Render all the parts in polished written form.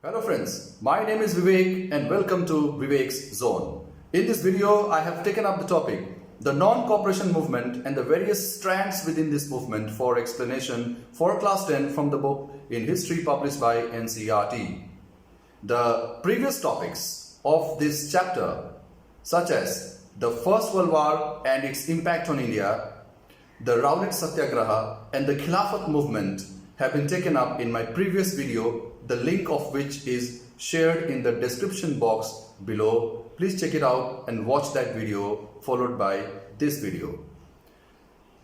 Hello friends, my name is Vivek and welcome to Vivek's Zone. In this video, I have taken up the topic, the non-cooperation movement and the various strands within this movement for explanation for class 10 from the book in history published by NCERT. The previous topics of this chapter, such as the First World War and its impact on India, the Rowlatt Satyagraha and the Khilafat movement have been taken up in my previous video, the link of which is shared in the description box below. Please check it out and watch that video followed by this video.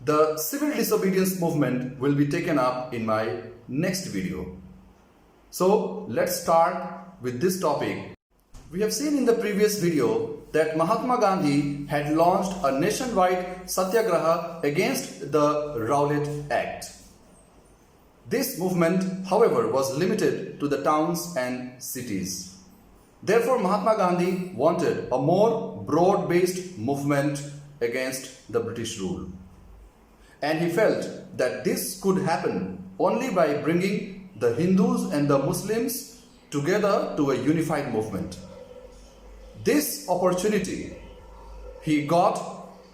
The civil disobedience movement will be taken up in my next video. So let's start with this topic. We have seen in the previous video that Mahatma Gandhi had launched a nationwide satyagraha against the Rowlatt Act. This movement, however, was limited to the towns and cities. Therefore, Mahatma Gandhi wanted a more broad-based movement against the British rule. And he felt that this could happen only by bringing the Hindus and the Muslims together to a unified movement. This opportunity he got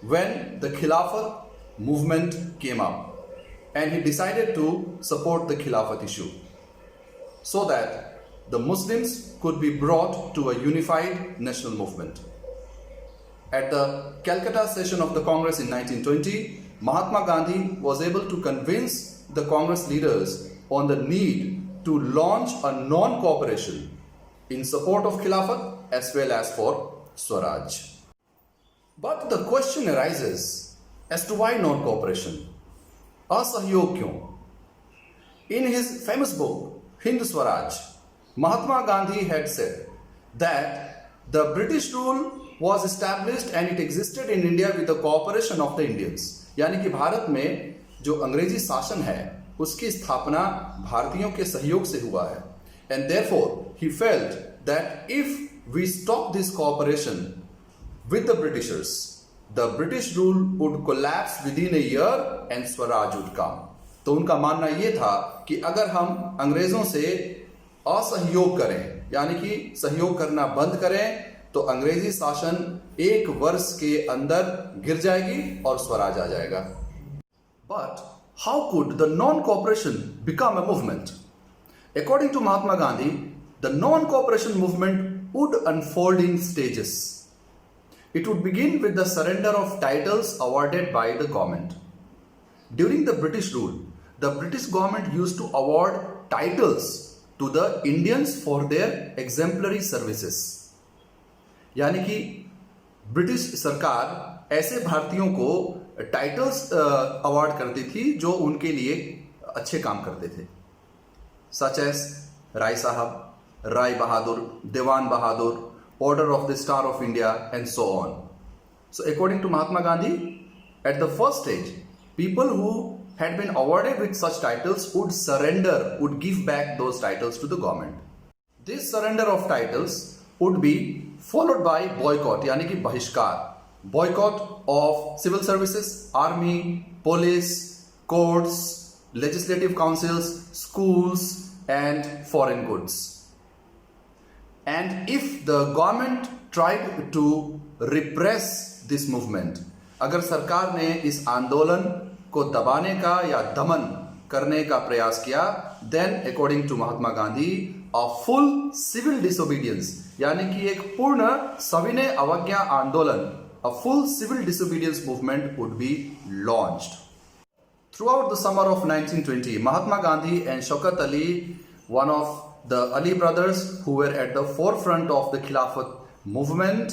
when the Khilafat movement came up. And he decided to support the Khilafat issue so that the Muslims could be brought to a unified national movement. At the Calcutta session of the Congress in 1920, Mahatma Gandhi was able to convince the Congress leaders on the need to launch a non-cooperation in support of Khilafat as well as for Swaraj. But the question arises as to why non-cooperation? असहयोग क्यों? In his famous book, Hind Swaraj, Mahatma Gandhi had said that the British rule was established and it existed in India with the cooperation of the Indians. यानी कि भारत में जो अंग्रेजी शासन है उसकी स्थापना भारतीयों के सहयोग से हुआ है. And therefore, he felt that if we stop this cooperation with the Britishers, the British rule would collapse within a year and Swaraj would come. तो उनका मानना ये था कि अगर हम अंग्रेजों से असहयोग करें, यानी कि सहयोग करना बंद करें, तो अंग्रेजी शासन एक वर्ष के अंदर गिर जाएगी और स्वराज आ जाएगा. But how could the non-cooperation become a movement? According to Mahatma Gandhi, the non-cooperation movement would unfold in stages. It would begin with the surrender of titles awarded by the government. During the British rule, the British government used to award titles to the Indians for their exemplary services. यानी कि British सरकार ऐसे भारतीयों को titles award करती थी जो उनके लिए अच्छे काम करते थे, such as राय साहब, राय बहादुर, देवान बहादुर, Order of the Star of India, and so on. So according to Mahatma Gandhi, at the first stage, people who had been awarded with such titles would surrender, would give back those titles to the government. This surrender of titles would be followed by boycott, यानी कि बहिष्कार, boycott of civil services, army, police, courts, legislative councils, schools, and foreign goods. And if the government tried to repress this movement, अगर सरकार ने इस आंदोलन को दबाने का या दमन करने का प्रयास किया, then according to Mahatma Gandhi, a full civil disobedience, यानी कि एक पूर्ण सविनय अवज्ञा आंदोलन, a full civil disobedience movement would be launched. Throughout the summer of 1920, Mahatma Gandhi and Shaukat Ali, one of the Ali brothers who were at the forefront of the Khilafat movement,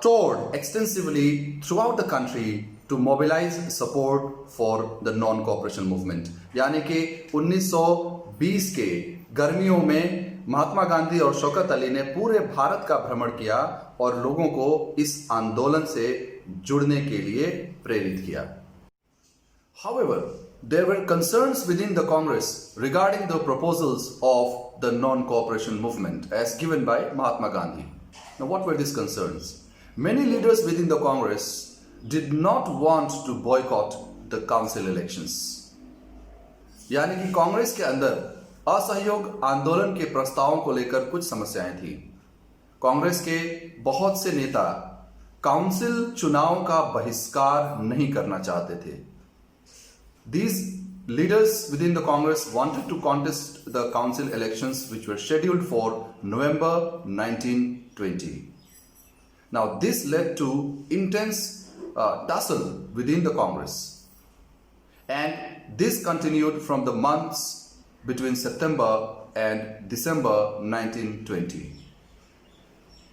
toured extensively throughout the country to mobilize support for the non-cooperation movement. यानी कि 1920 के गर्मियों में महात्मा गांधी और शौकत अली ने पूरे भारत का भ्रमण किया और लोगों को इस आंदोलन से जुड़ने के लिए प्रेरित किया. However, there were concerns within the Congress regarding the proposals of the non-cooperation movement as given by Mahatma Gandhi. Now, what were these concerns? Many leaders within the Congress did not want to boycott the council elections. यानी कि कांग्रेस के अंदर असहयोग आंदोलन के प्रस्तावों को लेकर कुछ समस्याएं थी। कांग्रेस के बहुत से नेता काउंसिल चुनाव का बहिष्कार नहीं करना चाहते थे। These leaders within the Congress wanted to contest the council elections which were scheduled for November 1920. Now this led to intense tussle within the Congress, and this continued from the months between September and December 1920.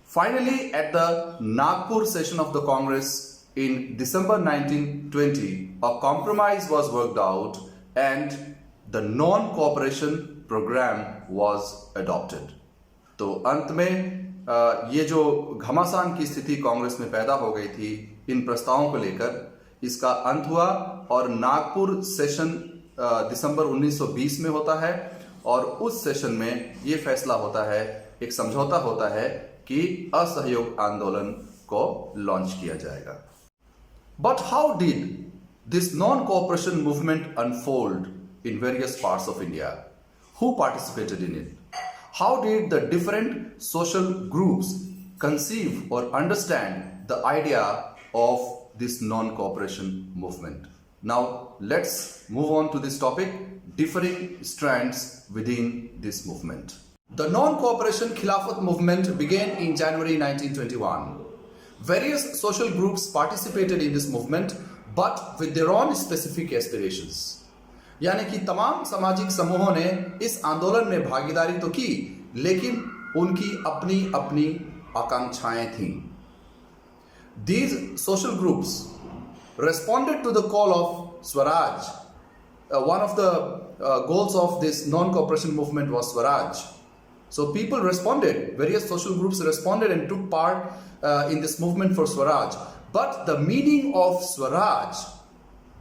Finally, at the Nagpur session of the Congress in December 1920, a compromise was worked out and the non-cooperation program was adopted. तो अंत में ये जो घमासान की स्थिति कांग्रेस में पैदा हो गई थी इन प्रस्तावों को लेकर, इसका अंत हुआ और नागपुर सेशन दिसंबर 1920 में होता है और उस सेशन में ये फैसला होता है, एक समझौता होता है कि असहयोग आंदोलन को लॉन्च किया जाएगा। But how did this non-cooperation movement unfold in various parts of India? Who participated in it? How did the different social groups conceive or understand the idea of this non-cooperation movement? Now let's move on to this topic, differing strands within this movement. The non-cooperation Khilafat movement began in January 1921. Various social groups participated in this movement, but with their own specific aspirations. यानी कि तमाम सामाजिक समूहों ने इस आंदोलन में भागीदारी तो की, लेकिन उनकी अपनी अपनी आकांक्षाएं थीं. These social groups responded to the call of Swaraj. One of the goals of this non-cooperation movement was Swaraj. So people responded, various social groups responded and took part in this movement for Swaraj. But the meaning of Swaraj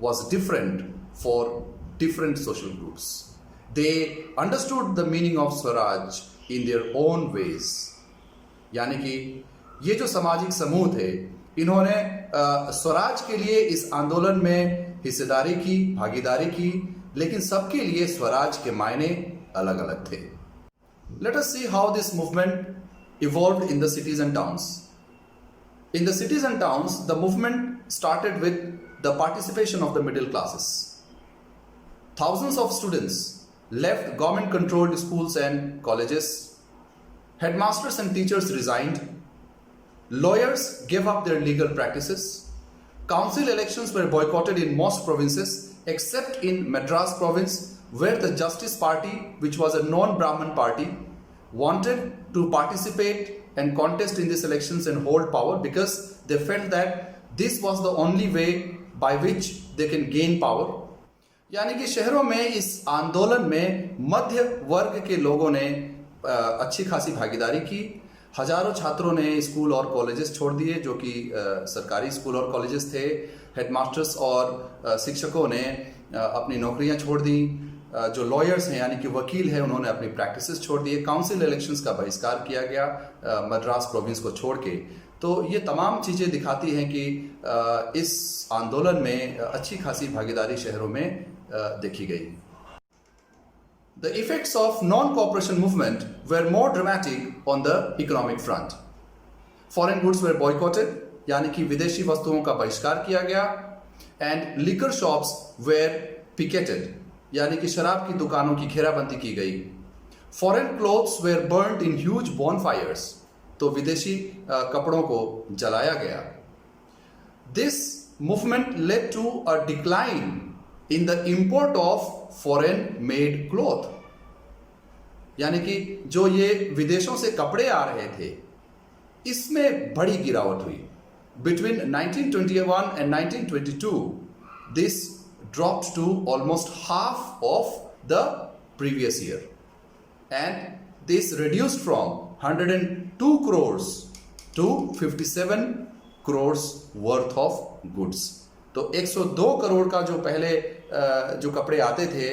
was different for different social groups. They understood the meaning of Swaraj in their own ways. यानी कि ये जो सामाजिक समूह थे, इन्होंने स्वराज के लिए इस आंदोलन में हिस्सेदारी की, भागीदारी की, लेकिन सबके लिए स्वराज के मायने अलग अलग थे. Let us see how this movement evolved in the cities and towns. In the cities and towns, the movement started with the participation of the middle classes. Thousands of students left government-controlled schools and colleges. Headmasters and teachers resigned. Lawyers gave up their legal practices. Council elections were boycotted in most provinces except in Madras province, where the Justice Party, which was a non-Brahmin party, wanted to participate and contest in these elections and hold power because they felt that this was the only way by which they can gain power. यानी कि शहरों में इस आंदोलन में मध्य वर्ग के लोगों ने अच्छी खासी भागीदारी की. हजारों छात्रों ने स्कूल और कॉलेजेस छोड़ दिए जो कि सरकारी स्कूल और कॉलेजेस थे. हेडमास्टर्स और शिक्षकों ने अपनी नौकरियां छोड़ दी. जो लॉयर्स हैं यानी कि वकील हैं, उन्होंने अपनी प्रैक्टिसेस छोड़ दिए. काउंसिल इलेक्शंस का बहिष्कार किया गया मद्रास प्रोविंस को छोड़ के. तो ये तमाम चीज़ें दिखाती हैं कि इस आंदोलन में अच्छी खासी भागीदारी शहरों में देखी गई. The effects of non-cooperation movement were more dramatic on the economic front. Foreign goods were boycotted, यानी कि विदेशी वस्तुओं का बहिष्कार किया गया. And liquor shops were picketed, यानी कि शराब की दुकानों की घेराबंदी की गई. Foreign clothes were burnt in huge bonfires, तो विदेशी कपड़ों को जलाया गया. This movement led to a decline in the import of foreign made cloth, यानी कि जो ये विदेशों से कपड़े आ रहे थे इसमें बड़ी गिरावट हुई. Between 1921 and 1922, this dropped to almost half of the previous year, and this reduced from 102 crores to 57 crores worth of goods. तो 102 करोड़ का जो पहले जो कपड़े आते थे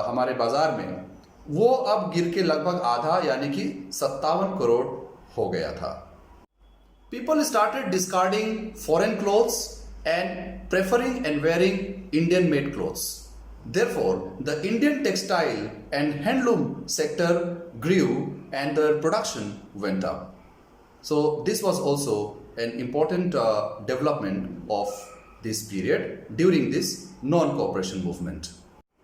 हमारे बाजार में, वो अब गिर के लगभग आधा यानी कि 57 करोड़ हो गया था. People started discarding foreign clothes and preferring and wearing Indian made clothes. Therefore, the Indian textile and handloom sector grew and their production went up. So this was also an important development of this period during this non-cooperation movement.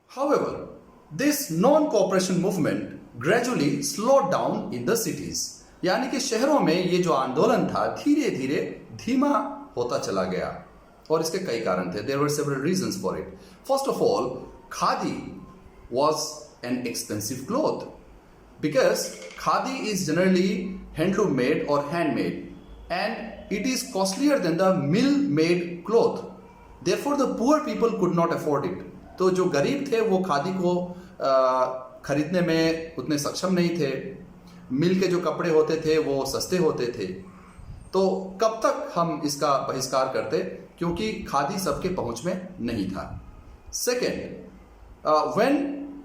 However, this non-cooperation movement gradually slowed down in the cities. यानी कि शहरों में ये जो आंदोलन था धीरे धीरे धीमा होता चला गया और इसके कई कारण थे. There were several reasons for it. First of all, khadi was an expensive cloth because khadi is generally handloom made or handmade and it is costlier than the mill made cloth. Therefore, the poor people could not afford it. तो जो गरीब थे वो खादी को खरीदने में उतने सक्षम नहीं थे. मिल के जो कपड़े होते थे वो सस्ते होते थे. तो कब तक हम इसका बहिष्कार करते क्योंकि खादी सबके पहुंच में नहीं था. Second, when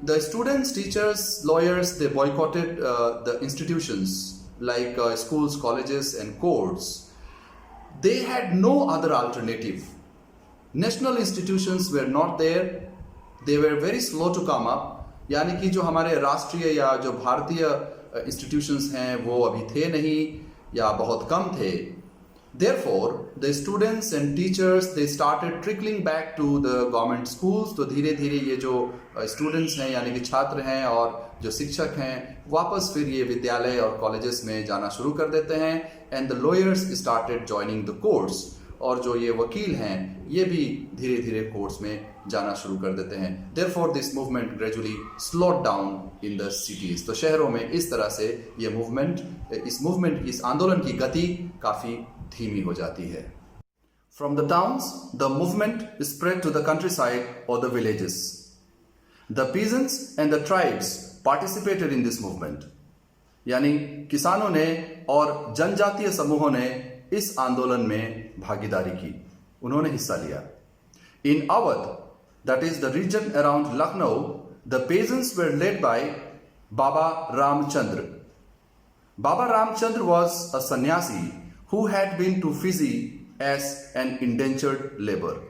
the students, teachers, lawyers they boycotted the institutions like schools, colleges and courts, they had no other alternative. National institutions were not there. They were very slow to come up. यानी कि जो हमारे राष्ट्रीय या जो भारतीय institutions हैं वो अभी थे नहीं या बहुत कम थे. Therefore, the students and teachers they started trickling back to the government schools. तो धीरे धीरे ये जो स्टूडेंट्स हैं यानी कि छात्र हैं और जो शिक्षक हैं वापस फिर ये विद्यालय और कॉलेजेस में जाना शुरू कर देते हैं. And the lawyers started joining the courts. और जो ये वकील हैं ये भी धीरे धीरे कोर्ट्स में जाना शुरू कर देते हैं. Therefore, this movement gradually slowed down in the cities. तो शहरों में इस तरह से ये मूवमेंट इस आंदोलन की गति काफी धीमी हो जाती है. From the towns, the movement spread to the countryside or the villages. The peasants and the tribes participated in this movement. यानी किसानों ने और जनजातीय समूहों ने इस आंदोलन में भागीदारी की, उन्होंने हिस्सा लिया. In Awadh, that is the region around Lucknow, the peasants were led by Baba Ramchandra. Baba Ramchandra was a sannyasi who had been to Fiji as an indentured labor.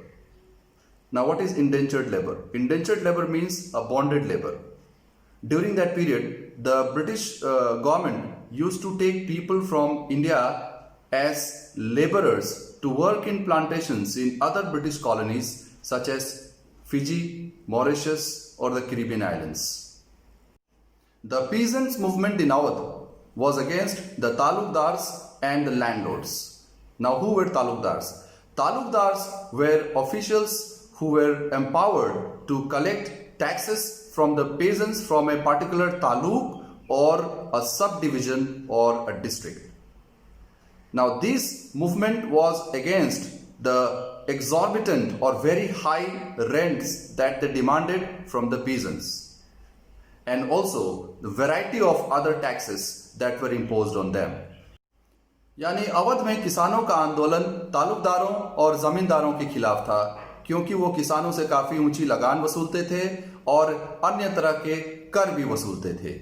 Now, what is indentured labor? Indentured labor means a bonded labor. During that period, the British government used to take people from India as laborers to work in plantations in other British colonies such as Fiji, Mauritius or the Caribbean islands. The peasants movement in Awadh was against the talukdars and the landlords. Now, who were talukdars? Talukdars were officials who were empowered to collect taxes from the peasants from a particular taluk or a subdivision or a district. Now, this movement was against the exorbitant or very high rents that they demanded from the peasants and also the variety of other taxes that were imposed on them. यानी अवध में किसानों का आंदोलन तालुकदारों और जमींदारों के खिलाफ था क्योंकि वो किसानों से काफी ऊंची लगान वसूलते थे और अन्य तरह के कर भी वसूलते थे.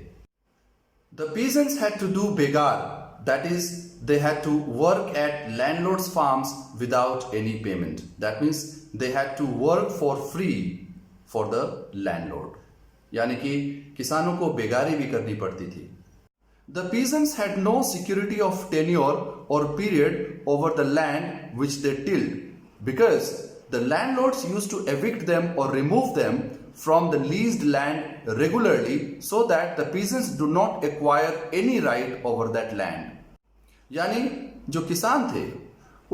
The peasants had to do begar, that is, they had to work at landlords' farms without any payment. That means they had to work for free for the landlord. यानी कि किसानों को बेगारी भी करनी पड़ती थी. The peasants had no security of tenure or period over the land which they tilled because the landlords used to evict them or remove them from the leased land regularly so that the peasants do not acquire any right over that land. यानी जो किसान थे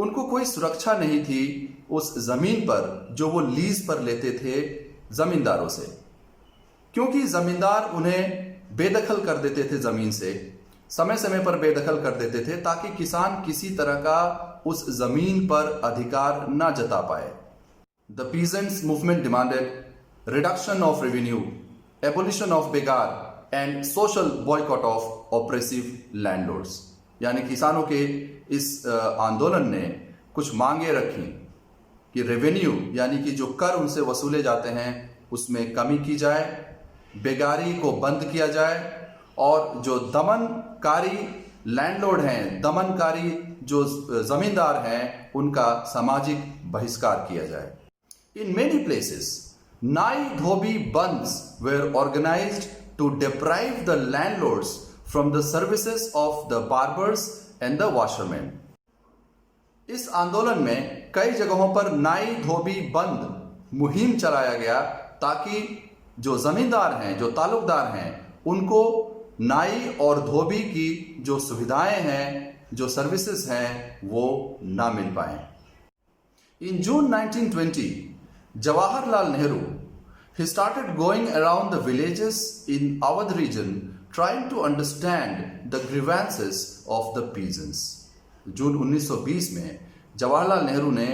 उनको कोई सुरक्षा नहीं थी उस जमीन पर जो वो लीज पर लेते थे जमींदारों से, क्योंकि जमींदार उन्हें बेदखल कर देते थे, जमीन से समय समय पर बेदखल कर देते थे ताकि किसान किसी तरह का उस जमीन पर अधिकार न जता पाए. The peasants movement demanded reduction of revenue, abolition of begar and social boycott of oppressive landlords. यानी किसानों के इस आंदोलन ने कुछ मांगे रखी कि रेवेन्यू यानी कि जो कर उनसे वसूले जाते हैं उसमें कमी की जाए, बेगारी को बंद किया जाए और जो दमनकारी लैंडलॉर्ड हैं, दमनकारी जो जमींदार हैं, उनका सामाजिक बहिष्कार किया जाए. In many places Nai Dhobi Bandhs were organized to deprive the landlords from the services of the barbers and the washermen. इस आंदोलन में कई जगहों पर नाई धोबी बंद मुहिम चलाया गया ताकि जो जमींदार हैं, जो ताल्लुकदार हैं, उनको नाई और धोबी की जो सुविधाएं हैं, जो सर्विसेज हैं, वो ना मिल पाए. In June 1920, Jawaharlal Nehru, he started going around the villages in Awadh region trying to understand the grievances of the peasants. जून 1920 में जवाहरलाल नेहरू ने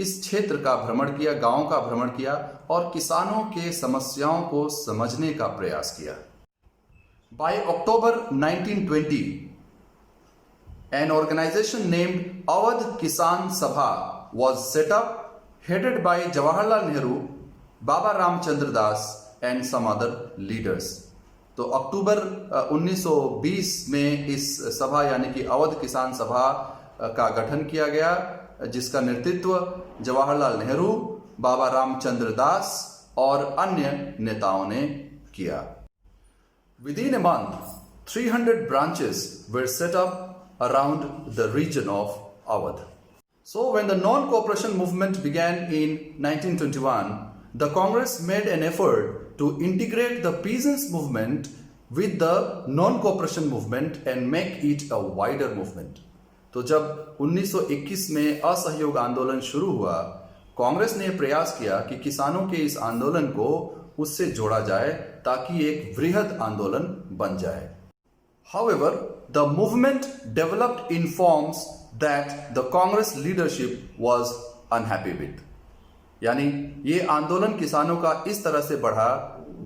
इस क्षेत्र का भ्रमण किया, गांव का भ्रमण किया और किसानों के समस्याओं को समझने का प्रयास किया. By October 1920, an organization named Awadh Kisan Sabha was set up, headed by Jawaharlal Nehru, Baba Ramchandra Das and some other leaders. तो अक्टूबर 1920 में इस सभा यानी कि अवध किसान सभा का गठन किया गया, जिसका नेतृत्व जवाहरलाल नेहरू, बाबा रामचंद्र दास और अन्य नेताओं ने किया. Within a month, 300 branches were set up around the region of Awadh. So when the non-cooperation movement began in 1921, the Congress made an effort to integrate the peasants movement with the non-cooperation movement and make it a wider movement. तो जब 1921 में असहयोग आंदोलन शुरू हुआ, कांग्रेस ने प्रयास किया कि किसानों के इस आंदोलन को उससे जोड़ा जाए ताकि एक वृहद आंदोलन बन जाए. However, the movement developed in forms that the Congress leadership was unhappy with. यानी ये आंदोलन किसानों का इस तरह से बढ़ा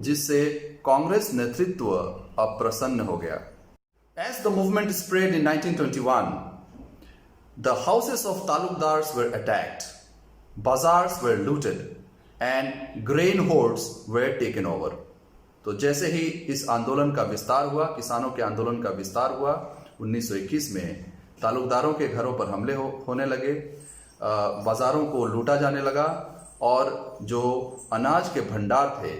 जिससे कांग्रेस नेतृत्व अप्रसन्न हो गया. As the movement spread in 1921, the houses of talukdars were attacked, bazaars were looted, and grain hoards were taken over. तो जैसे ही इस आंदोलन का विस्तार हुआ, किसानों के आंदोलन का विस्तार हुआ, 1921 में तालुकदारों के घरों पर हमले होने लगे, बाजारों को लूटा जाने लगा और जो अनाज के भंडार थे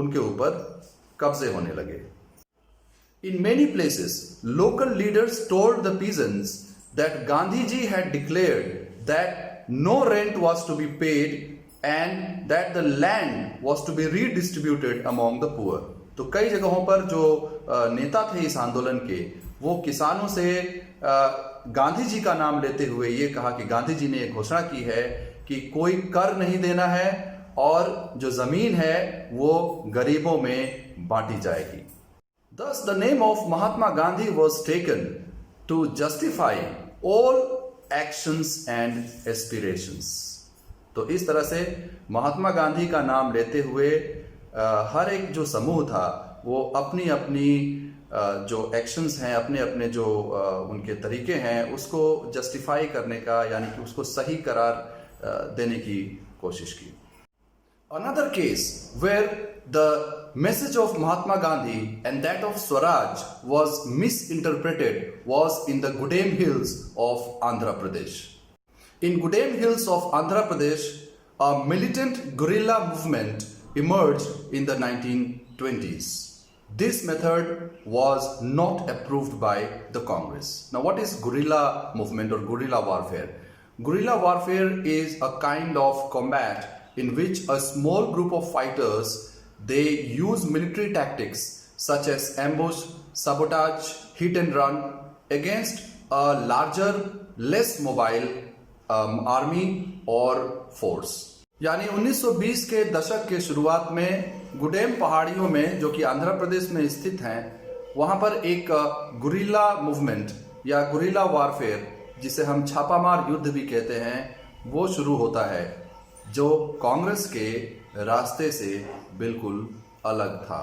उनके ऊपर कब्जे होने लगे. In many places, local leaders told the peasants that Gandhiji had declared that no rent was to be paid and that the land was to be redistributed among the poor. तो कई जगहों पर जो नेता थे इस आंदोलन के, वो किसानों से गांधी जी का नाम लेते हुए ये कहा कि गांधी जी ने एक घोषणा की है कि कोई कर नहीं देना है और जो जमीन है वो गरीबों में बांटी जाएगी. Thus the name of Mahatma Gandhi was taken to justify all actions and aspirations. तो इस तरह से महात्मा गांधी का नाम लेते हुए हर एक जो समूह था वो अपनी अपनी जो एक्शंस हैं, अपने अपने जो उनके तरीके हैं, उसको जस्टिफाई करने का यानी कि उसको सही करार देने की कोशिश की. Another case where the message of Mahatma Gandhi and that of Swaraj was misinterpreted was in the Gudem Hills of Andhra Pradesh. In Gudem Hills of Andhra Pradesh, a militant guerrilla movement emerged in the 1920s. This method was not approved by the Congress. Now, what is guerrilla movement or guerrilla warfare? Guerrilla warfare is a kind of combat in which a small group of fighters, they use military tactics such as ambush, sabotage, hit and run against a larger, less mobile army और force. यानी 1920 के दशक के शुरुआत में गुडेम पहाड़ियों में, जो कि आंध्र प्रदेश में स्थित हैं, वहां पर एक गुरिल्ला मूवमेंट या गुरिल्ला वारफेयर, जिसे हम छापामार युद्ध भी कहते हैं, वो शुरू होता है, जो कांग्रेस के रास्ते से बिल्कुल अलग था.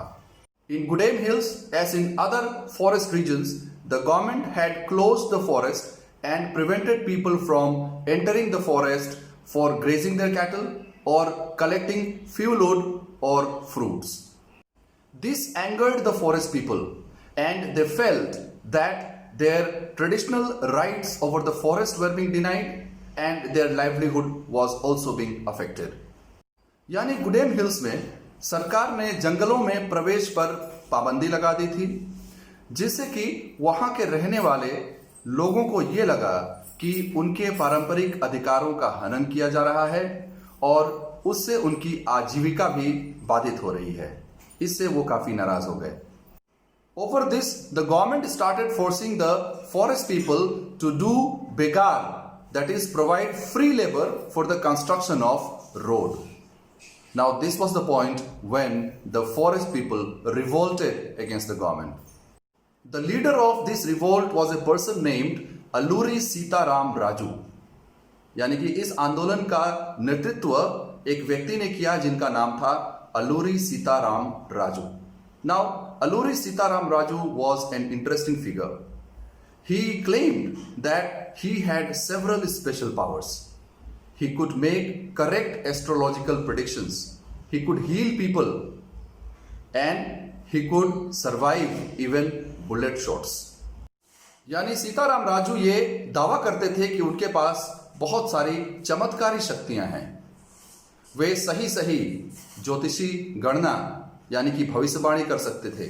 In Gudem Hills, as in other forest regions, the government had closed the forest and prevented people from entering the forest for grazing their cattle or collecting fuel wood or fruits. This angered the forest people and they felt that their traditional rights over the forest were being denied and their livelihood was also being affected. यानी Gudem hills में सरकार ने जंगलों में प्रवेश पर पाबंदी लगा दी थी, जिससे कि वहां के रहने वाले लोगों को ये लगा कि उनके पारंपरिक अधिकारों का हनन किया जा रहा है और उससे उनकी आजीविका भी बाधित हो रही है। इससे वो काफी नाराज हो गए। Over this, the government started forcing the forest people to do begar, that is, provide free labor for the construction of road. Now, this was the point when the forest people revolted against the government. The leader of this revolt was a person named Alluri Sitaram Raju. यानी कि इस आंदोलन का नेतृत्व एक व्यक्ति ने किया जिनका नाम था Alluri Sitaram Raju. Now, Alluri Sitaram Raju was an interesting figure. He claimed that he had several special powers. He could make correct astrological predictions. He could heal people. And he could survive even bullet shots. यानी सीताराम राजू ये दावा करते थे कि उनके पास बहुत सारी चमत्कारी शक्तियां हैं। वे सही सही ज्योतिषी गणना यानी कि भविष्यवाणी कर सकते थे,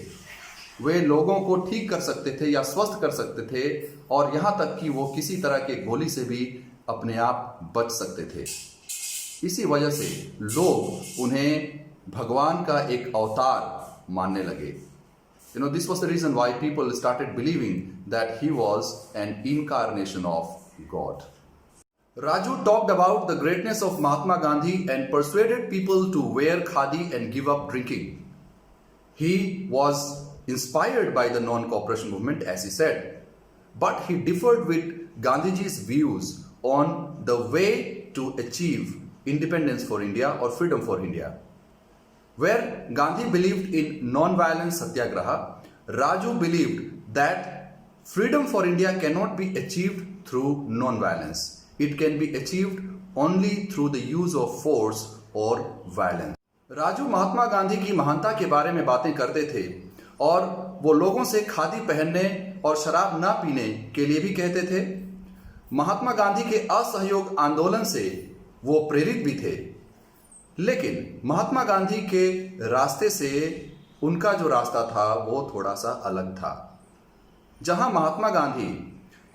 वे लोगों को ठीक कर सकते थे या स्वस्थ कर सकते थे, और यहां तक कि वो किसी तरह के गोली से भी अपने आप बच सकते थे। इसी वजह से लोग उन्हें भगवान का एक अवतार मानने लगे। This was the reason why people started believing that he was an incarnation of God. Raju talked about the greatness of Mahatma Gandhi and persuaded people to wear khadi and give up drinking. He was inspired by the non-cooperation movement, as he said, but he differed with Gandhiji's views on the way to achieve independence for India or freedom for India. Where Gandhi believed in non-violence satyagraha, Raju believed that freedom for India cannot be achieved through non-violence. It can be achieved only through the use of force or violence. Raju Mahatma Gandhi की महानता के बारे में बातें करते थे और वो लोगों से खादी पहनने और शराब ना पीने के लिए भी कहते थे। महात्मा गांधी के असहयोग आंदोलन से वो प्रेरित भी थे, लेकिन महात्मा गांधी के रास्ते से उनका जो रास्ता था वो थोड़ा सा अलग था। जहां महात्मा गांधी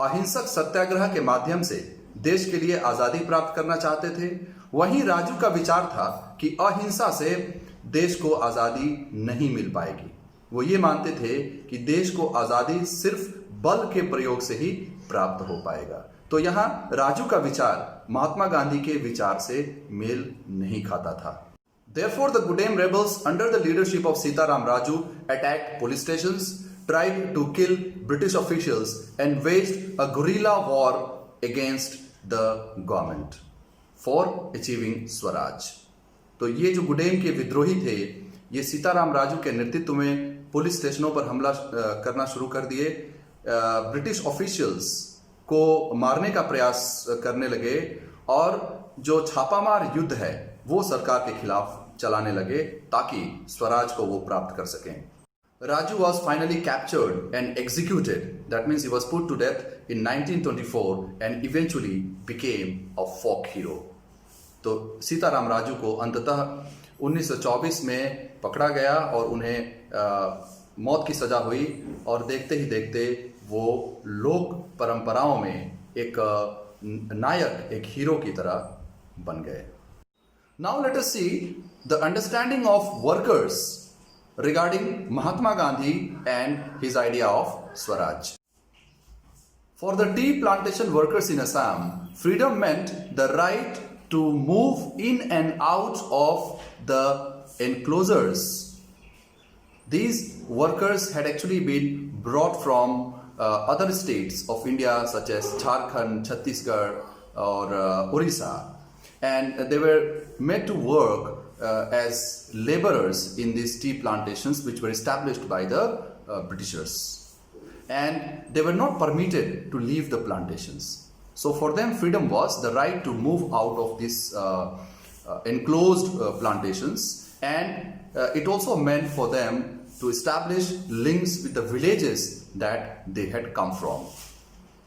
अहिंसक सत्याग्रह के माध्यम से देश के लिए आजादी प्राप्त करना चाहते थे, वहीं राजू का विचार था कि अहिंसा से देश को आजादी नहीं मिल पाएगी। वो ये मानते थे कि देश को आजादी सिर्फ बल के प्रयोग से ही प्राप्त हो पाएगा। तो यहाँ राजू का विचार महात्मा गांधी के विचार से मेल नहीं खाता था। Therefore, the Gudem rebels under the leadership of Sitaram Raju attacked police stations, tried to kill British officials and waged a guerrilla war against the government for achieving Swaraj. तो ये जो गुडेम के विद्रोही थे, ये सीताराम राजू के नेतृत्व में पुलिस स्टेशनों पर हमला करना शुरू कर दिए, ब्रिटिश ऑफिशियल्स को मारने का प्रयास करने लगे और जो छापामार युद्ध है वो सरकार के खिलाफ चलाने लगे ताकि स्वराज को वो प्राप्त कर सकें। Raju was finally captured and executed. That means he was put to death in 1924 and eventually became a folk hero. तो सीताराम राजू को अंततः 1924 में पकड़ा गया और उन्हें मौत की सजा हुई, और देखते ही देखते वो लोक परंपराओं में एक नायक, एक हीरो की तरह बन गए। Now let us see the understanding of workers regarding Mahatma Gandhi and his idea of Swaraj. For the tea plantation workers in Assam, freedom meant the right to move in and out of the enclosures. These workers had actually been brought from other states of India such as Jharkhand, Chhattisgarh or Orissa, and they were made to work as laborers in these tea plantations which were established by the Britishers, and they were not permitted to leave the plantations. So for them freedom was the right to move out of these enclosed plantations, and it also meant for them to establish links with the villages that they had come from.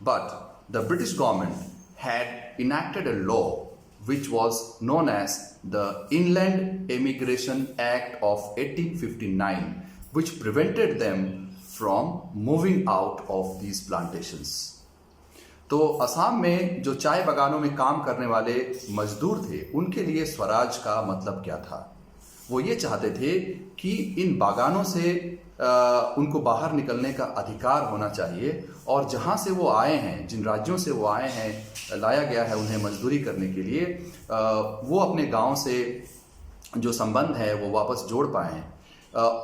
But the British government had enacted a law which was known as the Inland Immigration Act of 1859, which prevented them from moving out of these plantations. तो असम में जो चाय बागानों में काम करने वाले मजदूर थे, उनके लिए स्वराज का मतलब क्या था? वो ये चाहते थे कि इन बागानों से उनको बाहर निकलने का अधिकार होना चाहिए, और जहाँ से वो आए हैं, जिन राज्यों से वो आए हैं, लाया गया है उन्हें मजदूरी करने के लिए, वो अपने गांव से जो संबंध है वो वापस जोड़ पाएँ।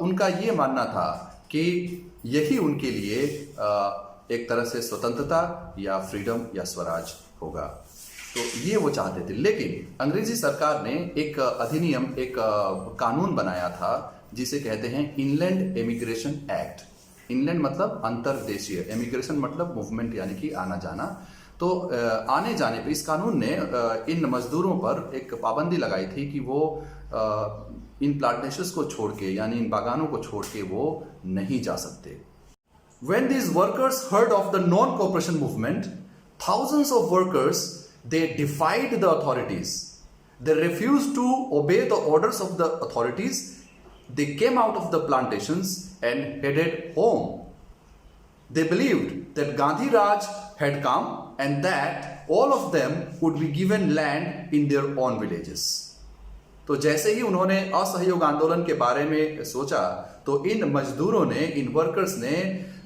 उनका ये मानना था कि यही उनके लिए एक तरह से स्वतंत्रता या फ्रीडम या स्वराज होगा। तो ये वो चाहते थे। लेकिन अंग्रेजी सरकार ने एक अधिनियम, एक कानून बनाया था जिसे कहते हैं इनलैंड इमिग्रेशन एक्ट। इनलैंड मतलब अंतर्देशीय, इमिग्रेशन मतलब मूवमेंट यानी कि आना जाना। तो आने जाने पे इस कानून ने इन मजदूरों पर एक पाबंदी लगाई थी कि वो इन प्लांटेशंस को छोड़ के, यानी इन बागानों को छोड़ के वो नहीं जा सकते। When these workers heard of the non-cooperation movement, thousands of workers, they defied the authorities. They refused to obey the orders of the authorities. They came out of the plantations and headed home. They believed that Gandhi Raj had come and that all of them would be given land in their own villages. तो जैसे ही उन्होंने असहयोग आंदोलन के बारे में सोचा, तो इन मजदूरों ने, इन वर्कर्स ने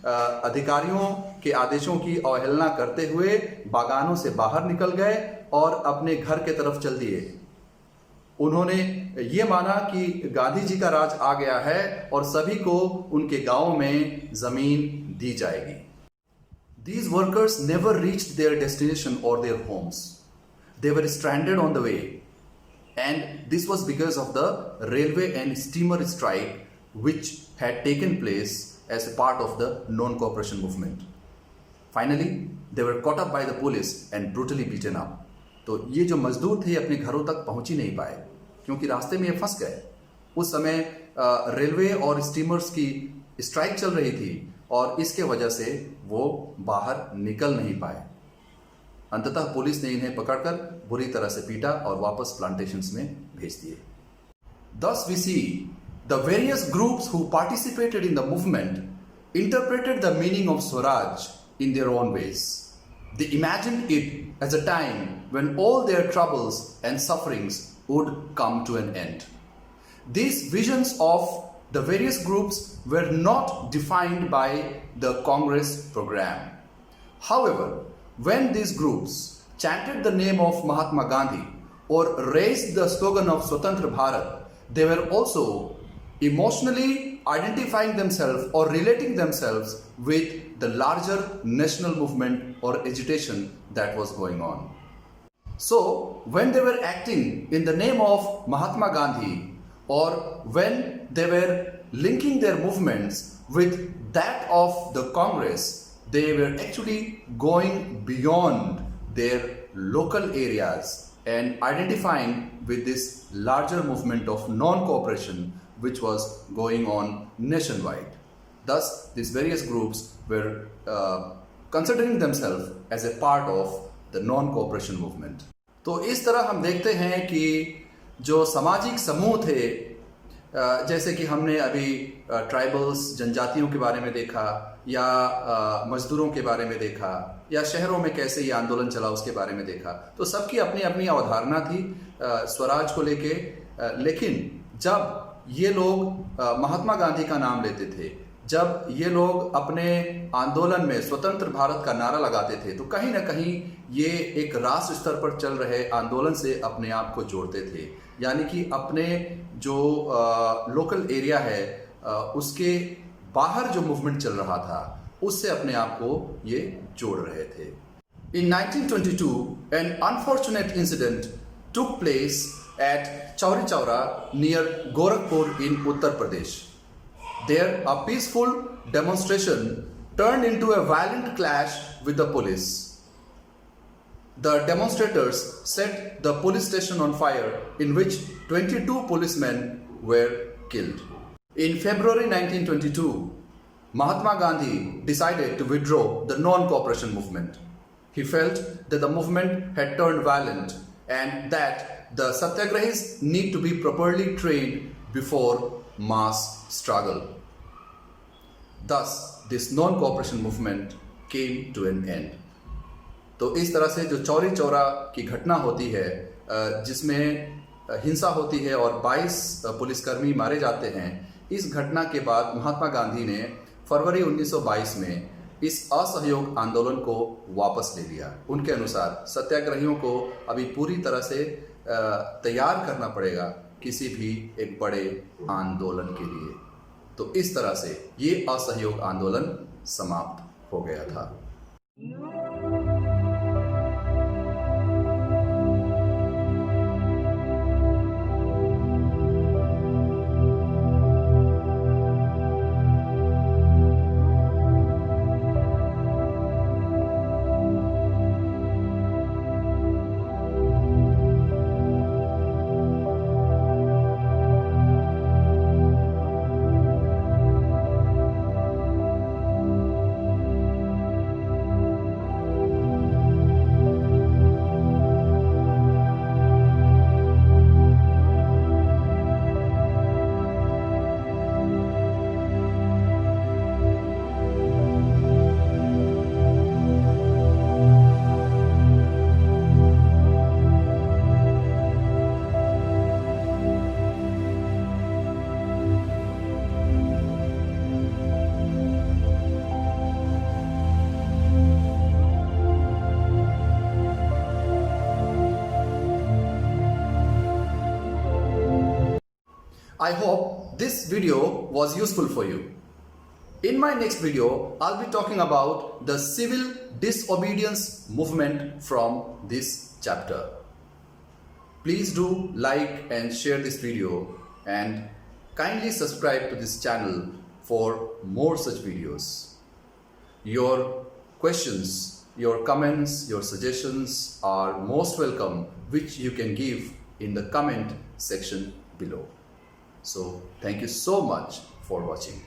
अधिकारियों के आदेशों की अवहेलना करते हुए बागानों से बाहर निकल गए और अपने घर के तरफ चल दिए। उन्होंने ये माना कि गांधी जी का राज आ गया है और सभी को उनके गांव में जमीन दी जाएगी। These workers never reached their destination or their homes. They were stranded on the way, and this was because of the railway and steamer strike which had taken place as a part of the non-cooperation movement. Finally, they were caught up by the police and brutally beaten up. तो ये जो मजदूर थे अपने घरों तक पहुंच ही नहीं पाए क्योंकि रास्ते में ये फंस गए। उस समय रेलवे और स्टीमर्स की स्ट्राइक चल रही थी और इसके वजह से वो बाहर निकल नहीं पाए। अंततः पुलिस ने इन्हें पकड़कर बुरी तरह से पीटा और वापस प्लांटेशंस में भेज दिए। Thus we see the various groups who participated in the movement interpreted the meaning of Swaraj in their own ways. They imagined it as a time when all their troubles and sufferings would come to an end. These visions of the various groups were not defined by the Congress program. However, when these groups chanted the name of Mahatma Gandhi or raised the slogan of Swatantra Bharat, they were also emotionally identifying themselves or relating themselves with the larger national movement or agitation that was going on. So, when they were acting in the name of Mahatma Gandhi, or when they were linking their movements with that of the Congress, they were actually going beyond their local areas and identifying with this larger movement of non-cooperation which was going on nationwide. Thus, these various groups were considering themselves as a part of the non-cooperation movement. तो इस तरह हम देखते हैं कि जो सामाजिक समूह थे, जैसे कि हमने अभी ट्राइबल्स, जनजातियों के बारे में देखा, या मजदूरों के बारे में देखा, या शहरों में कैसे ये आंदोलन चला उसके बारे में देखा, तो सबकी अपनी अपनी अवधारणा थी स्वराज को लेके। लेकिन जब ये लोग महात्मा गांधी का नाम लेते थे, जब ये लोग अपने आंदोलन में स्वतंत्र भारत का नारा लगाते थे, तो कहीं ना कहीं ये एक राष्ट्र स्तर पर चल रहे आंदोलन से अपने आप को जोड़ते थे। यानी कि अपने जो लोकल एरिया है उसके बाहर जो मूवमेंट चल रहा था उससे अपने आप को ये जोड़ रहे थे। In 1922, an unfortunate incident took place at Chauri Chaura near Gorakhpur in Uttar Pradesh. There, a peaceful demonstration turned into a violent clash with the police. The demonstrators set the police station on fire, in which 22 policemen were killed. In February 1922, Mahatma Gandhi decided to withdraw the non-cooperation movement. He felt that the movement had turned violent and that the Satyagrahis need to be properly trained before mass struggle. Thus, this non-cooperation movement came to an end. तो इस तरह से जो चौरी चौरा की घटना होती है, जिसमें हिंसा होती है और 22 पुलिसकर्मी मारे जाते हैं, इस घटना के बाद महात्मा गांधी ने फरवरी 1922 में इस असहयोग आंदोलन को वापस ले लिया। उनके अनुसार सत्याग्रहियों को अभी पूरी तरह से तैयार करना पड़ेगा किसी भी एक बड़े आंदोलन के लिए। तो इस तरह से ये असहयोग आंदोलन समाप्त हो गया था। I hope this video was useful for you. In my next video, I'll be talking about the civil disobedience movement from this chapter. Please do like and share this video and kindly subscribe to this channel for more such videos. Your questions, your comments, your suggestions are most welcome, which you can give in the comment section below. So thank you so much for watching.